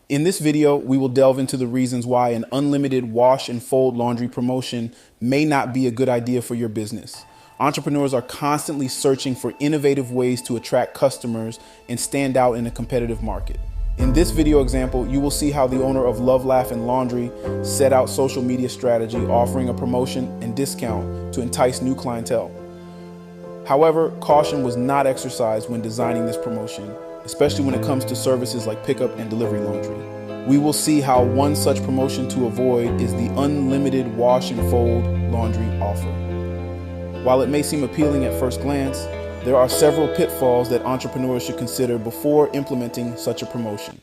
In this video, we will delve into the reasons why an unlimited wash and fold laundry promotion may not be a good idea for your business. Entrepreneurs are constantly searching for innovative ways to attract customers and stand out in a competitive market. In this video example, you will see how the owner of Love, Laugh, and Laundry set out social media strategy offering a promotion and discount to entice new clientele. However, caution was not exercised when designing this promotion, especially when it comes to services like pickup and delivery laundry. We will see how one such promotion to avoid is the unlimited wash and fold laundry offer. While it may seem appealing at first glance, there are several pitfalls that entrepreneurs should consider before implementing such a promotion.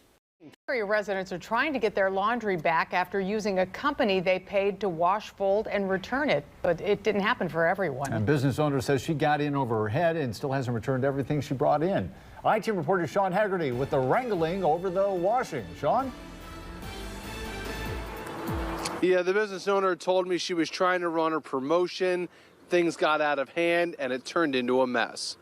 Area residents are trying to get their laundry back after using a company they paid to wash, fold, and return it, but it didn't happen for everyone. A business owner says she got in over her head and still hasn't returned everything she brought in. I-Team reporter Sean Haggerty with the wrangling over the washing. Sean? Yeah, the business owner told me she was trying to run her promotion. Things got out of hand and it turned into a mess.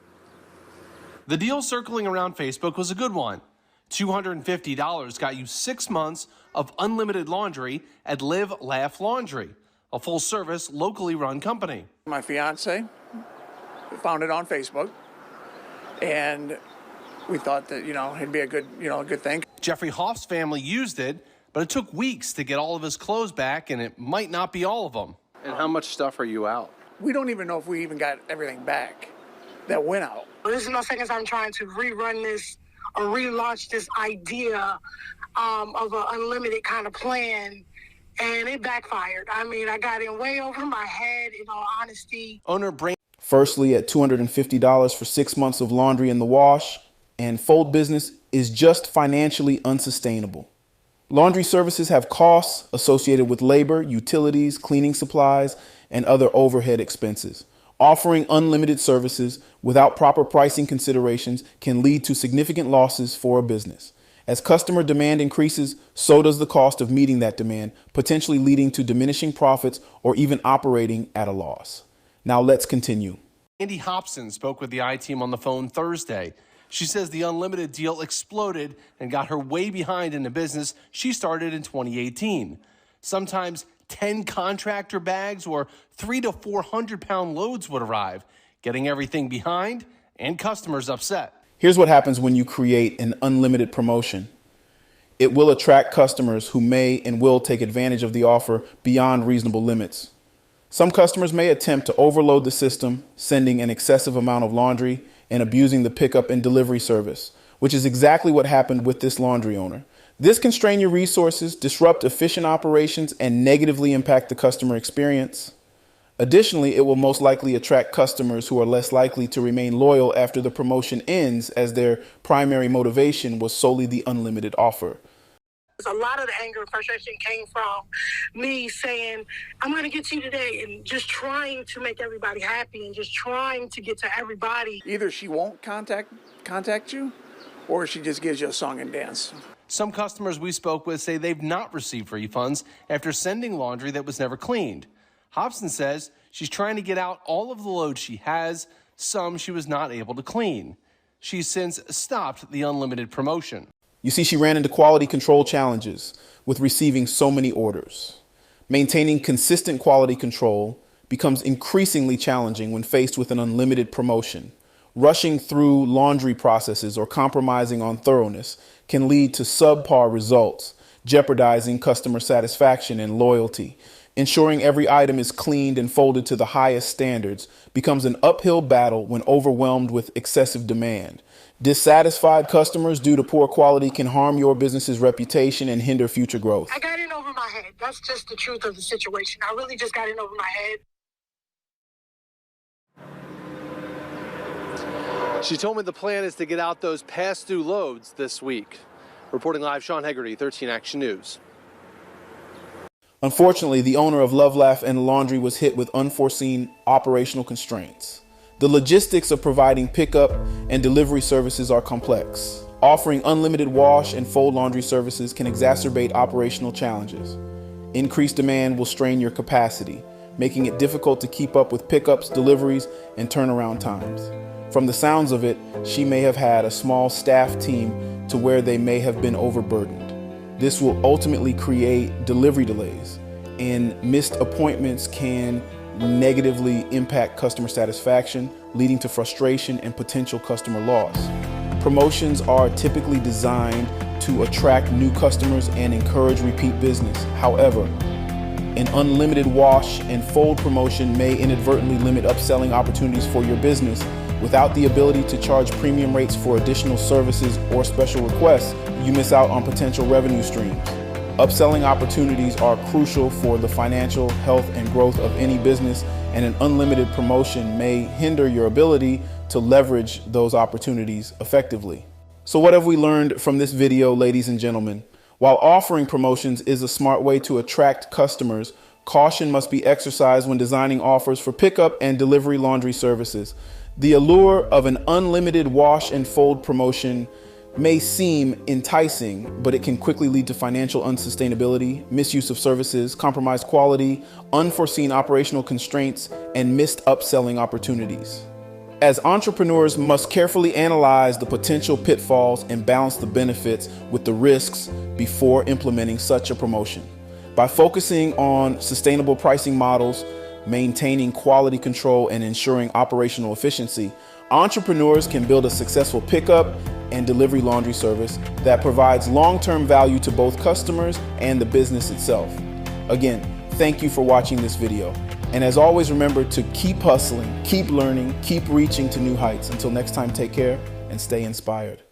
The deal circling around Facebook was a good one. $250 got you 6 months of unlimited laundry at Live, Laugh Laundry, a full-service, locally run company. My fiance found it on Facebook, and we thought that, it'd be a good thing. Jeffrey Hoff's family used it, but it took weeks to get all of his clothes back, and it might not be all of them. And how much stuff are you out? We don't even know if we even got everything back that went out. This is my second time trying to rerun this or relaunch this idea of an unlimited kind of plan, and it backfired. I mean, I got in way over my head, in all honesty. Owner Brain. Firstly, at $250 for 6 months of laundry in the wash and fold business is just financially unsustainable. Laundry services have costs associated with labor, utilities, cleaning supplies, and other overhead expenses. Offering unlimited services without proper pricing considerations can lead to significant losses for a business. As customer demand increases, so does the cost of meeting that demand, potentially leading to diminishing profits or even operating at a loss. Now let's continue. Andy Hobson spoke with the I-Team on the phone Thursday. She says the unlimited deal exploded and got her way behind in the business she started in 2018. Sometimes 10 contractor bags or 300 to 400 pound loads would arrive, getting everything behind and customers upset. Here's what happens when you create an unlimited promotion. It will attract customers who may and will take advantage of the offer beyond reasonable limits. Some customers may attempt to overload the system, sending an excessive amount of laundry and abusing the pickup and delivery service, which is exactly what happened with this laundry owner. This can strain your resources, disrupt efficient operations, and negatively impact the customer experience. Additionally, it will most likely attract customers who are less likely to remain loyal after the promotion ends, as their primary motivation was solely the unlimited offer. A lot of the anger and frustration came from me saying, I'm going to get to you today, and just trying to make everybody happy and just trying to get to everybody. Either she won't contact you, or she just gives you a song and dance. Some customers we spoke with say they've not received refunds after sending laundry that was never cleaned. Hobson says she's trying to get out all of the load she has, some she was not able to clean. She's since stopped the unlimited promotion. You see, she ran into quality control challenges with receiving so many orders. Maintaining consistent quality control becomes increasingly challenging when faced with an unlimited promotion. Rushing through laundry processes or compromising on thoroughness can lead to subpar results, jeopardizing customer satisfaction and loyalty. Ensuring every item is cleaned and folded to the highest standards becomes an uphill battle when overwhelmed with excessive demand. Dissatisfied customers due to poor quality can harm your business's reputation and hinder future growth. I got in over my head. That's just the truth of the situation. I really just got in over my head. She told me the plan is to get out those past due loads this week. Reporting live, Sean Haggerty, 13 Action News. Unfortunately, the owner of Love, Laugh, and Laundry was hit with unforeseen operational constraints. The logistics of providing pickup and delivery services are complex. Offering unlimited wash and fold laundry services can exacerbate operational challenges. Increased demand will strain your capacity, making it difficult to keep up with pickups, deliveries, and turnaround times. From the sounds of it, she may have had a small staff team to where they may have been overburdened. This will ultimately create delivery delays, and missed appointments can negatively impact customer satisfaction, leading to frustration and potential customer loss. Promotions are typically designed to attract new customers and encourage repeat business. However, an unlimited wash and fold promotion may inadvertently limit upselling opportunities for your business. Without the ability to charge premium rates for additional services or special requests, you miss out on potential revenue streams. Upselling opportunities are crucial for the financial health and growth of any business, and an unlimited promotion may hinder your ability to leverage those opportunities effectively. So what have we learned from this video, ladies and gentlemen? While offering promotions is a smart way to attract customers, caution must be exercised when designing offers for pickup and delivery laundry services. The allure of an unlimited wash and fold promotion may seem enticing, but it can quickly lead to financial unsustainability, misuse of services, compromised quality, unforeseen operational constraints, and missed upselling opportunities. As entrepreneurs must carefully analyze the potential pitfalls and balance the benefits with the risks before implementing such a promotion. By focusing on sustainable pricing models, maintaining quality control, and ensuring operational efficiency, entrepreneurs can build a successful pickup and delivery laundry service that provides long-term value to both customers and the business itself. Again, thank you for watching this video. And as always, remember to keep hustling, keep learning, keep reaching to new heights. Until next time, take care and stay inspired.